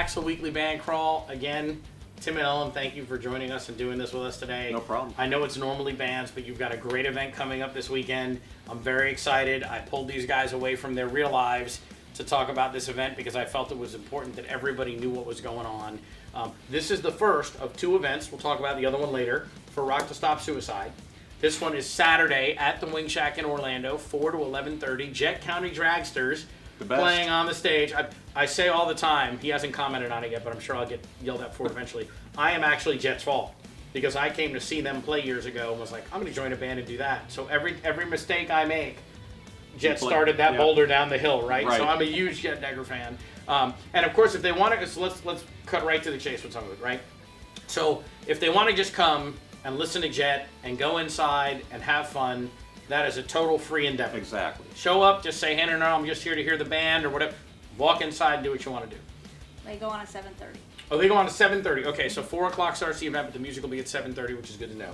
Axel Weekly Band Crawl. Again, Tim and Ellen, thank you for joining us and doing this with us today. No problem. I know it's normally bands, but you've got a great event coming up this weekend. I'm very excited. I pulled these guys away from their real lives to talk about this event because I felt it was important that everybody knew what was going on. This is the first of 2 events. We'll talk about the other one later for Rock to Stop Suicide. This one is Saturday at the Wing Shack in Orlando, 4 to 11:30. Jet County Dragsters playing on the stage. I say all the time, he hasn't commented on it yet, but I'm sure I'll get yelled at for it eventually. I am actually Jet's fault because I came to see them play years ago and was like, I'm going to join a band and do that. So every mistake I make, Jet started that boulder down the hill, right? So I'm a huge Jet Dagger fan. And of course, if they want to, so let's cut right to the chase with some of it, right? So if they want to just come and listen to Jet and go inside and have fun, that is a total free endeavor. Exactly. Show up, just say, hey, no, I'm just here to hear the band or whatever. Walk inside and do what you want to do. They go on at 7:30. Oh, they go on at 7:30. Okay, so 4 o'clock starts the event, but the music will be at 7:30, which is good to know.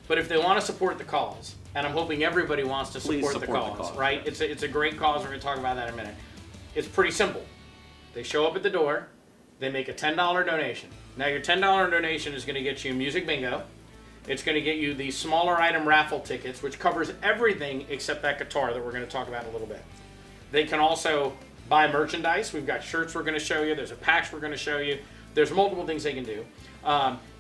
But if they want to support the cause, and I'm hoping everybody wants to support the cause, right? It's a great cause. We're going to talk about that in a minute. It's pretty simple. They show up at the door. They make a $10 donation. Now, your $10 donation is going to get you music bingo. It's going to get you the smaller item raffle tickets, which covers everything except that guitar that we're going to talk about in a little bit. They can also buy merchandise. We've got shirts we're going to show you. There's a patch we're going to show you. There's multiple things they can do.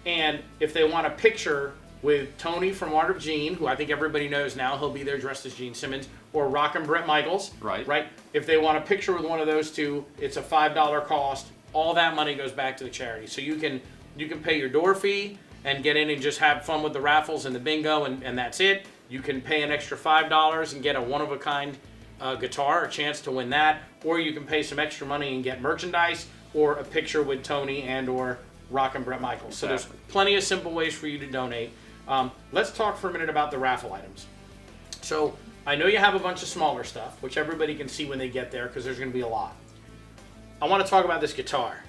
And if they want a picture with Tony from Art of Gene, who I think everybody knows now, he'll be there dressed as Gene Simmons, or Rockin' Bret Michaels. Right. If they want a picture with one of those two, it's a $5 cost. All that money goes back to the charity. So you can pay your door fee and get in and just have fun with the raffles and the bingo, and that's it. You can pay an extra $5 and get a one-of-a-kind guitar, a chance to win that, or you can pay some extra money and get merchandise or a picture with Tony and or Rockin' Bret Michaels. Exactly. So there's plenty of simple ways for you to donate. Let's talk for a minute about the raffle items. So I know you have a bunch of smaller stuff, which everybody can see when they get there because there's going to be a lot. I want to talk about this guitar.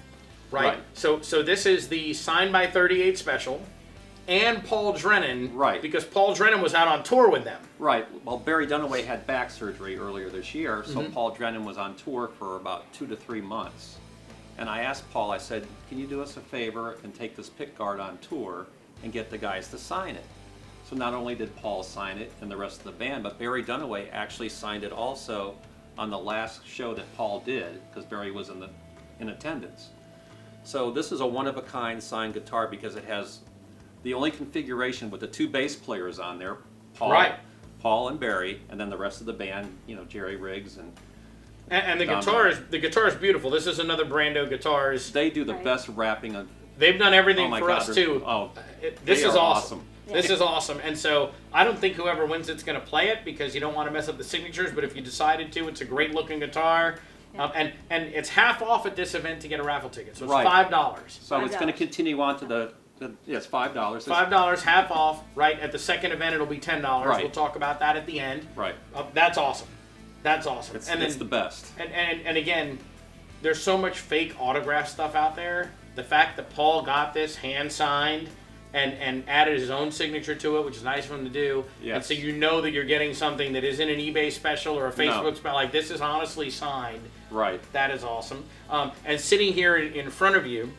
Right. So this is the Signed by 38 special and Paul Drennan. Right. Because Paul Drennan was out on tour with them. Right. Well, Barry Dunaway had back surgery earlier this year, so Paul Drennan was on tour for about 2 to 3 months. And I asked Paul, I said, can you do us a favor and take this pickguard on tour and get the guys to sign it? So not only did Paul sign it and the rest of the band, but Barry Dunaway actually signed it also on the last show that Paul did, because Barry was in attendance. So this is a one-of-a-kind signed guitar because it has the only configuration with the 2 bass players on there, Paul and Barry, and then the rest of the band, Jerry Riggs and the guitar is beautiful. This is another Brando Guitars. They do the best wrapping of. They've done everything for us too. This is awesome. Yeah. This is awesome. And so I don't think whoever wins it's going to play it because you don't want to mess up the signatures. But if you decided to, it's a great looking guitar. And it's half off at this event to get a raffle ticket. So it's $5. So it's going to continue on to it's $5. $5, half off, right? At the second event, it'll be $10. Right. We'll talk about that at the end. Right. That's awesome. That's awesome. It's the best. And again, there's so much fake autograph stuff out there. The fact that Paul got this hand signed and added his own signature to it, which is nice for him to do. Yes. And so you know that you're getting something that isn't an eBay special or a Facebook special. Like, this is honestly signed. Right. That is awesome. And sitting here in front of you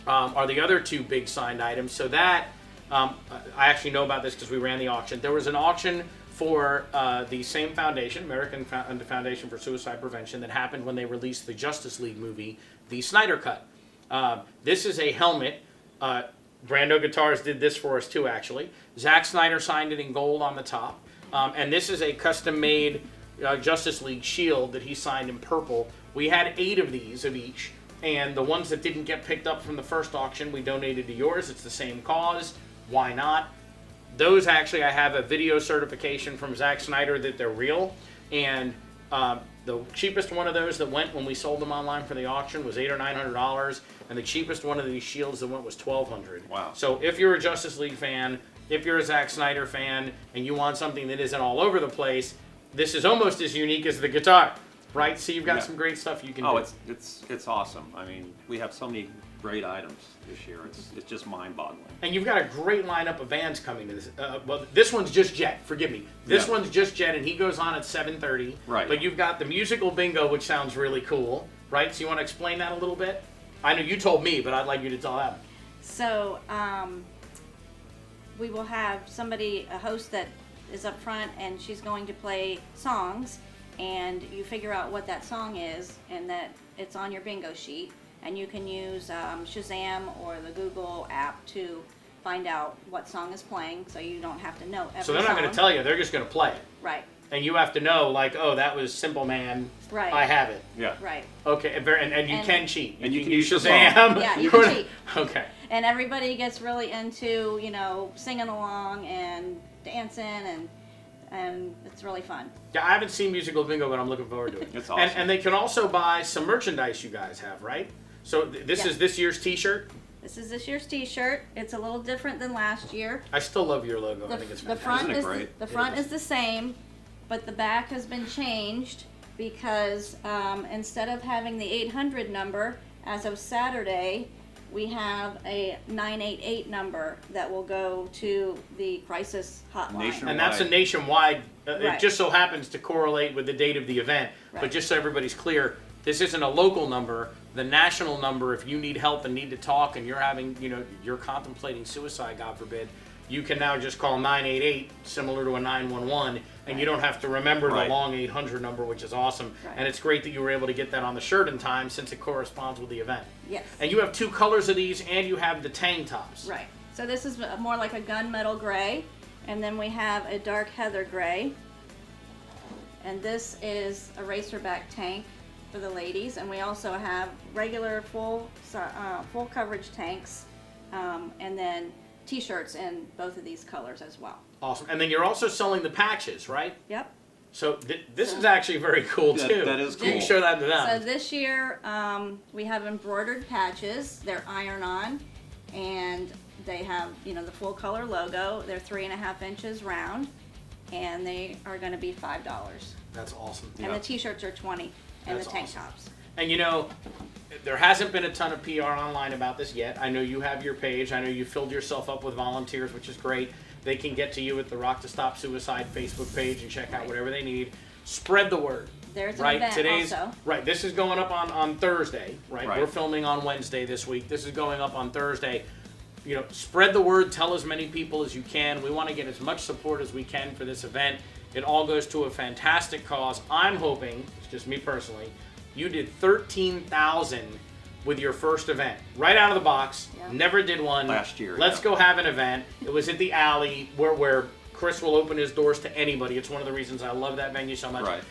are the other 2 big signed items. So that, I actually know about this because we ran the auction. There was an auction for the same foundation, American Foundation for Suicide Prevention, that happened when they released the Justice League movie, the Snyder Cut. This is a helmet. Brando Guitars did this for us too, actually. Zack Snyder signed it in gold on the top. And this is a custom-made Justice League shield that he signed in purple. We had 8 of these of each, and the ones that didn't get picked up from the first auction, we donated to yours. It's the same cause. Why not? Those actually, I have a video certification from Zack Snyder that they're real, and the cheapest one of those that went when we sold them online for the auction was $800 or $900, and the cheapest one of these shields that went was $1,200. Wow. So if you're a Justice League fan, if you're a Zack Snyder fan, and you want something that isn't all over the place, this is almost as unique as the guitar, right? So you've got some great stuff you can do. It's awesome. I mean, we have so many great items this year. It's just mind-boggling. And you've got a great lineup of bands coming to this. Well, this one's just Jet. Forgive me. This one's just Jet, and he goes on at 7:30. Right. But you've got the musical bingo, which sounds really cool, right? So you want to explain that a little bit? I know you told me, but I'd like you to tell them. So we will have a host that is up front, and she's going to play songs, and you figure out what that song is, and that it's on your bingo sheet, and you can use Shazam or the Google app to find out what song is playing, so you don't have to know every So they're not going to song. tell you; they're just going to play it, Right, and you have to know, like, oh, that was Simple Man. right, I have it. Yeah. right. Okay, and you And- can cheat. And you can use your Shazam. phone. Yeah, you can cheat. Okay. And everybody gets really into, singing along and dancing, and it's really fun. Yeah, I haven't seen Musical Bingo, but I'm looking forward to it. It's awesome. And they can also buy some merchandise you guys have, right? So this Yeah. is this year's T-shirt. This is this year's T-shirt. It's a little different than last year. I still love your logo. The, I think it's the fantastic. front Isn't it is great? the front is the same, but the back has been changed because instead of having the 800 number, as of Saturday, we have a 988 number that will go to the crisis hotline. Nationwide. And that's a nationwide. It Right. just so happens to correlate with the date of the event. But Right. just so everybody's clear, this isn't a local number. The national number, if you need help and need to talk, and you're contemplating suicide, God forbid, you can now just call 988, similar to a 911, and you don't have to remember Right. the long 800 number, which is awesome. Right. And it's great that you were able to get that on the shirt in time, since it corresponds with the event. Yes. And you have two colors of these, and you have the tank tops. Right. So this is more like a gunmetal gray, and then we have a dark heather gray, and this is a racerback tank for the ladies, and we also have regular full coverage tanks, and then T-shirts in both of these colors as well. Awesome. And then you're also selling the patches, right? Yep. So this is actually very cool too. That is You can cool. show that to them. So this year we have embroidered patches. They're iron-on, and they have the full color logo. They're 3.5 inches round, and they are going to be $5. That's awesome. And Yeah. the T-shirts are 20, and That's the tank awesome. tops. And there hasn't been a ton of PR online about this yet. I know you have your page. I know you filled yourself up with volunteers, which is great. They can get to you at the Rock to Stop Suicide Facebook page and check out whatever they need. Spread the word. There's an Right, event also. right. This is going up on Thursday, right? Right. We're filming on Wednesday this week. This is going up on Thursday. Spread the word. Tell as many people as you can. We want to get as much support as we can for this event. It all goes to a fantastic cause. I'm hoping, it's just me personally, you did 13,000 with your first event, right out of the box. Yeah. Never did one Last year, Let's yeah. go have an event. It was at the Alley where Chris will open his doors to anybody. It's one of the reasons I love that venue so much. Right.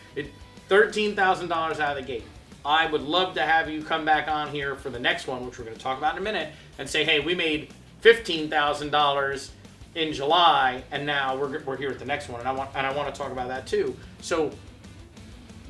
$13,000 out of the gate. I would love to have you come back on here for the next one, which we're going to talk about in a minute, and say, hey, we made $15,000 in July, and now we're here at the next one, and I want to talk about that too. So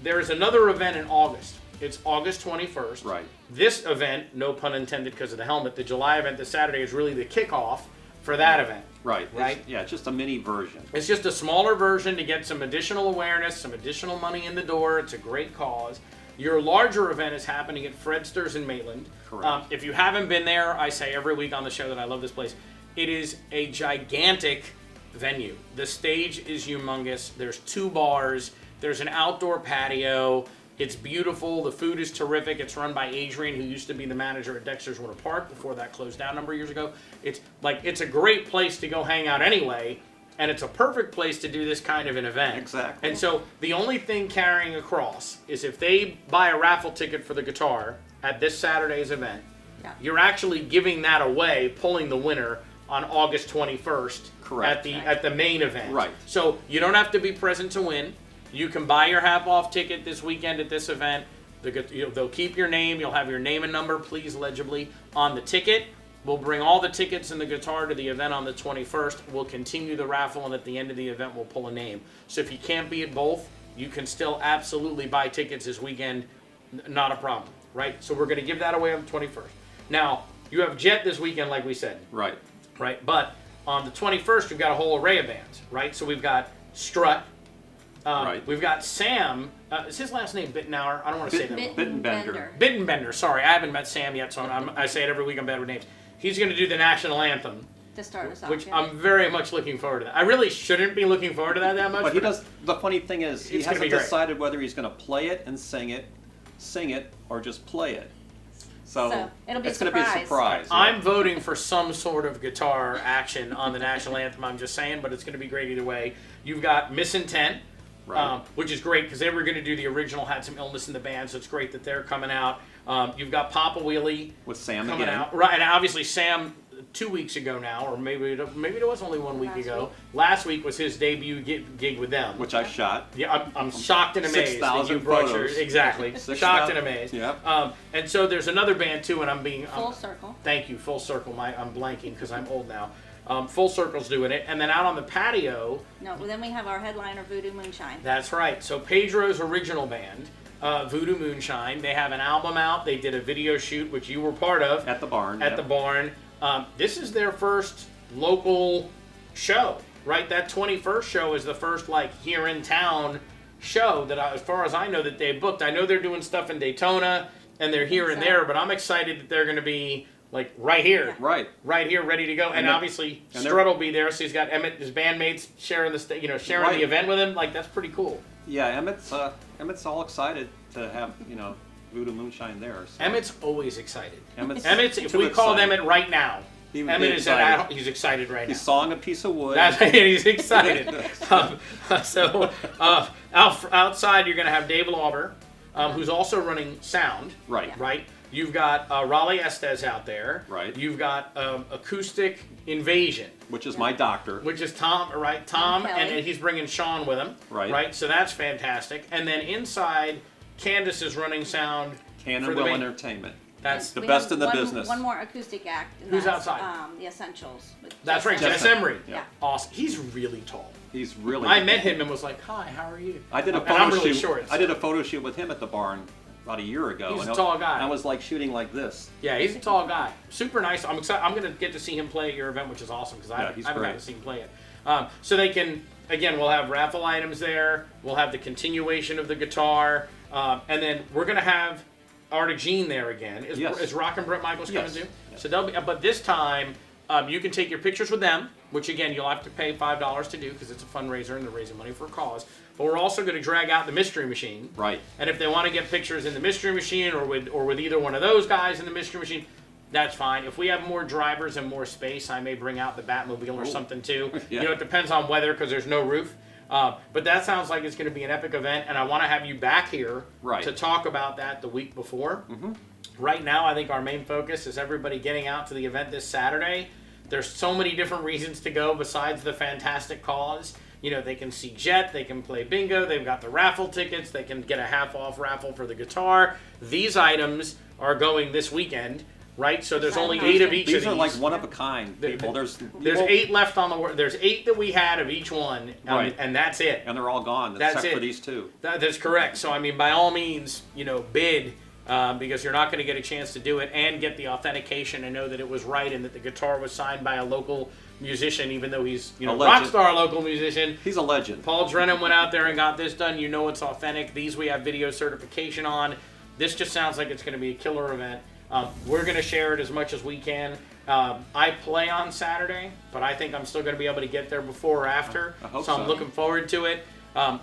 there's another event in August. It's August 21st. Right. This event, no pun intended because of the helmet, the July event this Saturday is really the kickoff for that event. Right. Right. Yeah, just a mini version. It's just a smaller version to get some additional awareness, some additional money in the door. It's a great cause. Your larger event is happening at Fredster's in Maitland. Correct. If you haven't been there, I say every week on the show that I love this place. It is a gigantic venue. The stage is humongous. There's 2 bars. There's an outdoor patio. It's beautiful. The food is terrific. It's run by Adrian, who used to be the manager at Dexter's Winter Park before that closed down a number of years ago. It's a great place to go hang out anyway, and it's a perfect place to do this kind of an event. Exactly. And so the only thing carrying across is if they buy a raffle ticket for the guitar at this Saturday's event, Yeah. you're actually giving that away, pulling the winner on August 21st Correct. at the main event. Right. So you don't have to be present to win. You can buy your half-off ticket this weekend at this event. They'll keep your name. You'll have your name and number, please, legibly, on the ticket. We'll bring all the tickets and the guitar to the event on the 21st. We'll continue the raffle, and at the end of the event, we'll pull a name. So if you can't be at both, you can still absolutely buy tickets this weekend. Not a problem, right? So we're going to give that away on the 21st. Now, you have Jet this weekend, like we said. Right. Right? But on the 21st, we've got a whole array of bands, right? So we've got Strut. Right. We've got Sam. Is his last name Bittenauer? I don't want to say that wrong. Bittenbender. Bittenbender. Sorry, I haven't met Sam yet, so I say it every week. I'm bad with names. He's going to do the national anthem, To start us off. which yeah. I'm very much looking forward to. That. I really shouldn't be looking forward to that much. But he does. The funny thing is, he It's gonna hasn't be great. decided whether he's going to play it and sing it, or just play it. So it'll be it's going to be a surprise. yeah. I'm voting for some sort of guitar action on the national anthem. I'm just saying, but it's going to be great either way. You've got Misintent, Right. which is great because they were going to do the original, had some illness in the band, so it's great that they're coming out. You've got Papa Wheelie With Sam coming again. out, right? And obviously Sam 2 weeks ago now, or maybe it was only 1 week Last ago. week. Last week was his debut gig with them. Which I shot. Yeah, I'm shocked and amazed that you 6,000 brought your photos. exactly 6,000 shocked and amazed. Yep. And so there's another band too, and I'm being Full Circle. Thank you, Full Circle. I'm blanking because I'm old now. Full Circle's doing it, and then out on the patio. No, then we have our headliner, Voodoo Moonshine. That's right. So Pedro's original band, Voodoo Moonshine, they have an album out. They did a video shoot, which you were part of At the barn. At yep. the barn. This is their first local show, right? That 21st show is the first like here in town show that, as far as I know, that they booked. I know they're doing stuff in Daytona and they're here and So- there, but I'm excited that they're going to be like right here, Right. right here, ready to go. And they're- obviously and they're- Strut will be there, so he's got Emmett, his bandmates, sharing the sharing Right. the event with him. Like that's pretty cool. Yeah, Emmett's all excited to have, Voodoo Moonshine there. So. Emmett's always excited. Emmett's If too we called excited. Emmett right now, He would be Emmett is excited. he's excited right He's now. sawing a piece of wood. That's he's excited. Outside, you're going to have Dave Lauber, who's also running sound. Right. Right. You've got Raleigh Estes out there. Right. You've got Acoustic Invasion, Which is my doctor. which is Tom. Right. Tom, Kelly. and he's bringing Sean with him. Right. Right. So that's fantastic. And then inside, Candace is running sound. Cannon for the Will main- Entertainment. That's The We best have in the one, business. One more acoustic act. And Who's that's, outside? The Essentials. With that's right. Jess Jess Emery. Emery. Yeah. Awesome. He's really tall. He's really. I met him and was like, "Hi, how are you?" I did a And photo I'm really shoot. short. I did a photo shoot with him at the barn about a year ago. He's a and tall guy. I was like shooting like this. Yeah, he's a tall guy. Super nice. I'm excited. I'm gonna get to see him play at your event, which is awesome because I Yeah, he's haven't great. gotten to see him play it. So they can we'll have raffle items there. We'll have the continuation of the guitar, and then we're gonna have Arctic Gene there again. Yes. Is Rock and Brett Michaels coming Yes. too? Yes. So they'll be. But this time, you can take your pictures with them, which again you'll have to pay $5 to do because it's a fundraiser and they're raising money for a cause. But we're also going to drag out the Mystery Machine. Right. And if they want to get pictures in the Mystery Machine or with either one of those guys in the Mystery Machine, that's fine. If we have more drivers and more space, I may bring out the Batmobile or something too. Yeah. It depends on weather because there's no roof. But that sounds like it's going to be an epic event, and I want to have you back here Right. to talk about that the week before. Mm-hmm. Right now, I think our main focus is everybody getting out to the event this Saturday. There's so many different reasons to go besides the fantastic cause. They can see Jet, they can play bingo, they've got the raffle tickets, they can get a half-off raffle for the guitar. These items are going this weekend, right? So there's only 8 of each These of are these. like one of a kind, people. There's you won't- 8 left on the. There's 8 that we had of each one, Right. and that's it. and they're all gone That's except for it. these two. That's correct. So I mean, by all means, bid because you're not going to get a chance to do it and get the authentication and know that it was right and that the guitar was signed by a local musician, even though he's A rock legend. star local musician. He's a legend. Paul Drennan went out there and got this done. You know it's authentic. These we have video certification on. This just sounds like it's going to be a killer event. We're going to share it as much as we can. I play on Saturday, but I think I'm still going to be able to get there before or after. I hope so I'm so. looking forward to it.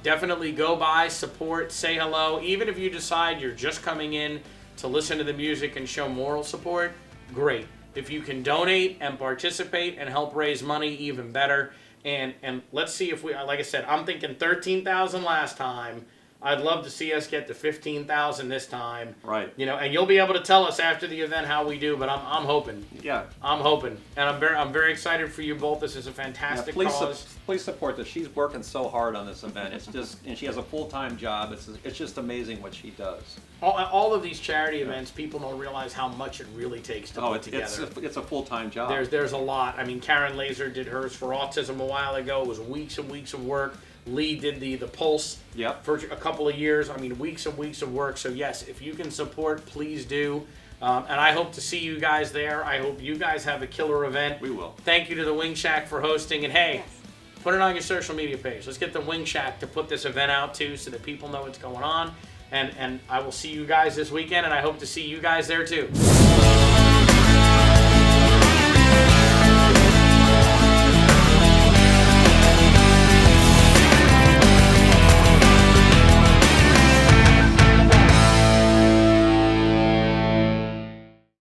Definitely go by, support, say hello. Even if you decide you're just coming in to listen to the music and show moral support, great. If you can donate and participate and help raise money, even better. And let's see if we, like I said, I'm thinking 13,000 last time. I'd love to see us get to 15,000 this time. Right. And you'll be able to tell us after the event how we do. But I'm hoping. Yeah. I'm hoping, and I'm very excited for you both. This is a Yeah, fantastic please, cause. please support this. She's working so hard on this event. And she has a full-time job. It's just amazing what she does. All of these charity events, people don't realize how much it really takes to put together. It's a full-time job. There's a lot. I mean, Karen Laser did hers for autism a while ago. It was weeks and weeks of work. Lee did the Pulse Yep. for a couple of years. I mean, weeks and weeks of work. So yes, if you can support, please do. And I hope to see you guys there. I hope you guys have a killer event. We will. Thank you to the Wing Shack for hosting. And hey, Yes. put it on your social media page. Let's get the Wing Shack to put this event out too so that people know what's going on. And I will see you guys this weekend, and I hope to see you guys there too.